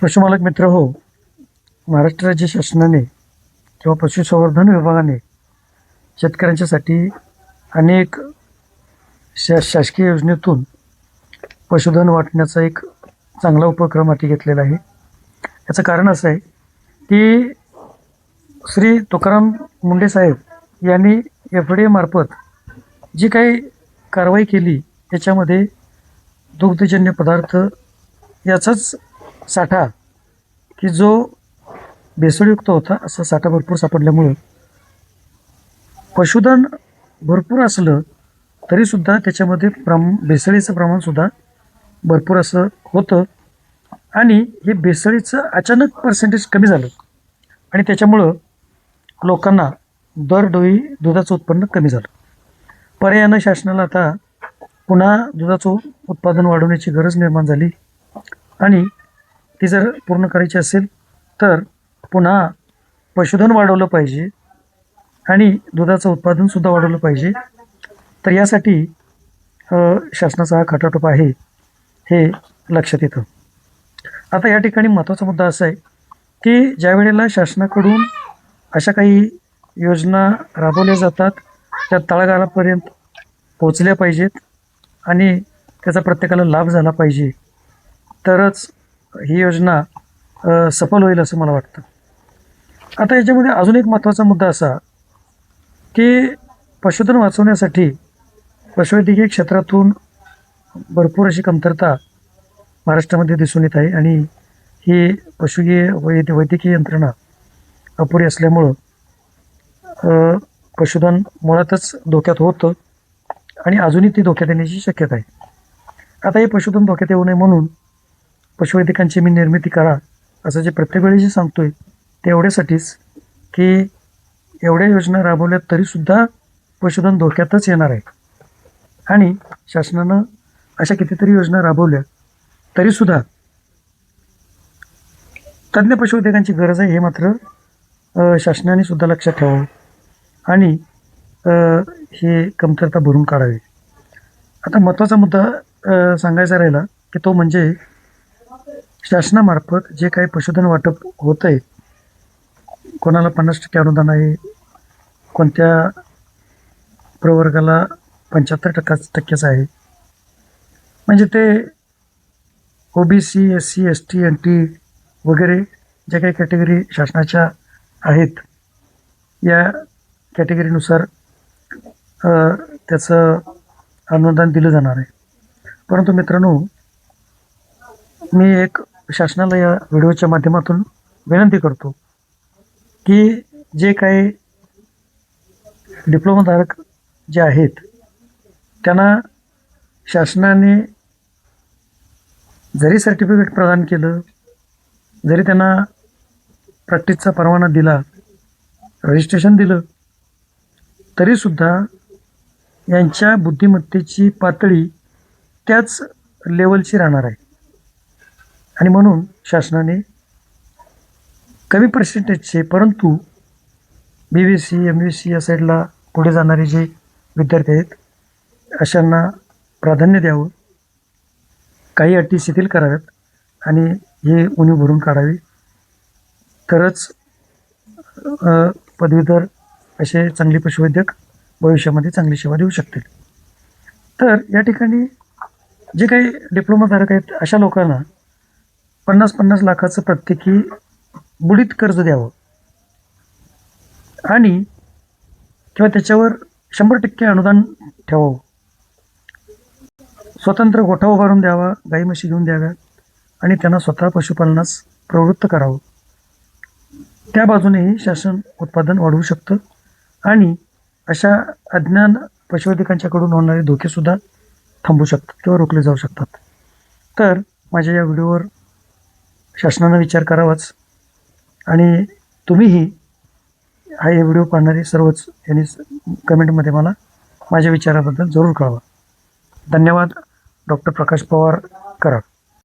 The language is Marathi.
पशुपालक मित्र हो, महाराष्ट्र राज्य शासनाने किंवा पशुसंवर्धन विभागाने शेतकऱ्यांच्यासाठी अनेक शासकीय योजनेतून पशुधन वाटण्याचा एक चांगला उपक्रम हाती घेतलेला आहे. याचं कारण असं आहे की श्री तुकाराम मुंडे साहेब यांनी FDA मार्फत जी काही कारवाई केली त्याच्यामध्ये दुग्धजन्य पदार्थ याचाच साठा की जो भेसळयुक्त होता असा साठा भरपूर सापडल्यामुळं पशुधन भरपूर असलं तरीसुद्धा त्याच्यामध्ये भेसळीचं प्रमाणसुद्धा भरपूर असं होतं आणि हे भेसळीचं अचानक पर्सेंटेज कमी झालं आणि त्याच्यामुळं लोकांना दरडोई दुधाचं उत्पन्न कमी झालं. पर्यायानं शासनाला आता पुन्हा दुधाचं उत्पादन वाढवण्याची गरज निर्माण झाली आणि ती जर पूर्ण करायची असेल तर पुन्हा पशुधन वाढवलं पाहिजे आणि दुधाचं उत्पादनसुद्धा वाढवलं पाहिजे. तर यासाठी शासनाचा हा खटाटोप आहे हे लक्षात येतं. आता या ठिकाणी महत्त्वाचा मुद्दा असा आहे की ज्या वेळेला शासनाकडून अशा काही योजना राबवल्या जातात त्या तळागाळापर्यंत पोचल्या पाहिजेत आणि त्याचा प्रत्येकाला लाभ झाला पाहिजे तरच ही योजना सफल होईल असं मला वाटतं. आता याच्यामध्ये अजून एक महत्त्वाचा मुद्दा असा की पशुधन वाचवण्यासाठी पशुवैद्यकीय क्षेत्रातून भरपूर अशी कमतरता महाराष्ट्रामध्ये दिसून येत आहे आणि ही वैद्यकीय यंत्रणा अपुरी असल्यामुळं पशुधन मुळातच धोक्यात होतं आणि अजूनही ती धोक्यात येण्याची शक्यता आहे. आता हे पशुधन धोक्यात येऊ नये म्हणून पशुवैद्यकांची मी निर्मिती करा असं जे प्रत्येक वेळी जे सांगतो आहे ते एवढ्यासाठीच की एवढ्या योजना राबवल्या तरीसुद्धा पशुधन धोक्यातच येणार आहे आणि शासनानं अशा कितीतरी योजना राबवल्या तरीसुद्धा तज्ज्ञ पशुवैद्यकांची गरज आहे हे मात्र शासनाने सुद्धा लक्षात ठेवावं आणि ही कमतरता भरून काढावी. आता महत्त्वाचा मुद्दा सांगायचा राहिला की तो म्हणजे शासनामार्फत जे काही पशुधन वाटप होतं आहे, कोणाला 50% अनुदान आहे, कोणत्या प्रवर्गाला 75% आहे, म्हणजे ते OBC SC ST NT वगैरे ज्या काही कॅटेगरी शासनाच्या आहेत या कॅटेगरीनुसार त्याचं अनुदान दिलं जाणार आहे. परंतु मित्रांनो, मी एक शासनाला या व्हिडिओच्या माध्यमातून विनंती करतो की जे काही डिप्लोमाधारक जे आहेत त्यांना शासनाने जरी सर्टिफिकेट प्रदान केलं, जरी त्यांना प्रॅक्टिसचा परवाना दिला, रजिस्ट्रेशन दिलं, तरीसुद्धा यांच्या बुद्धिमत्तेची पातळी त्याच लेवलची राहणार आहे आणि म्हणून शासनाने कमी पर्सेंटेजचे परंतु BVC MVC या साईडला पुढे जाणारे जे विद्यार्थी आहेत अशांना प्राधान्य द्यावं, काही अटी शिथिल कराव्यात आणि हे उणीव भरून काढावी तरच पदवीधर असे चांगले पशुवैद्यक भविष्यामध्ये चांगली सेवा देऊ शकतील. तर या ठिकाणी जे काही डिप्लोमाधारक आहेत अशा लोकांना 50-50 लाखाचं प्रत्येकी बुडीत कर्ज द्यावं आणि किंवा त्याच्यावर 100% अनुदान ठेवावं. स्वतंत्र गोठा उभारून द्यावा, गाई म्हशी घेऊन द्याव्या आणि त्यांना स्वतः पशुपालनास प्रवृत्त करावं. त्या बाजूनेही शासन उत्पादन वाढवू शकतं आणि अशा अज्ञान पशुवैद्यकांच्याकडून होणारे धोकेसुद्धा थांबू शकतात किंवा रोखले जाऊ शकतात. तर माझ्या या व्हिडिओवर शासनानं विचार करावाच आणि तुम्हीही हे व्हिडिओ पाहणारे सर्वच यांनी कमेंटमध्ये मला माझ्या विचाराबद्दल जरूर कळवा. धन्यवाद. डॉक्टर प्रकाश पवार, कराड.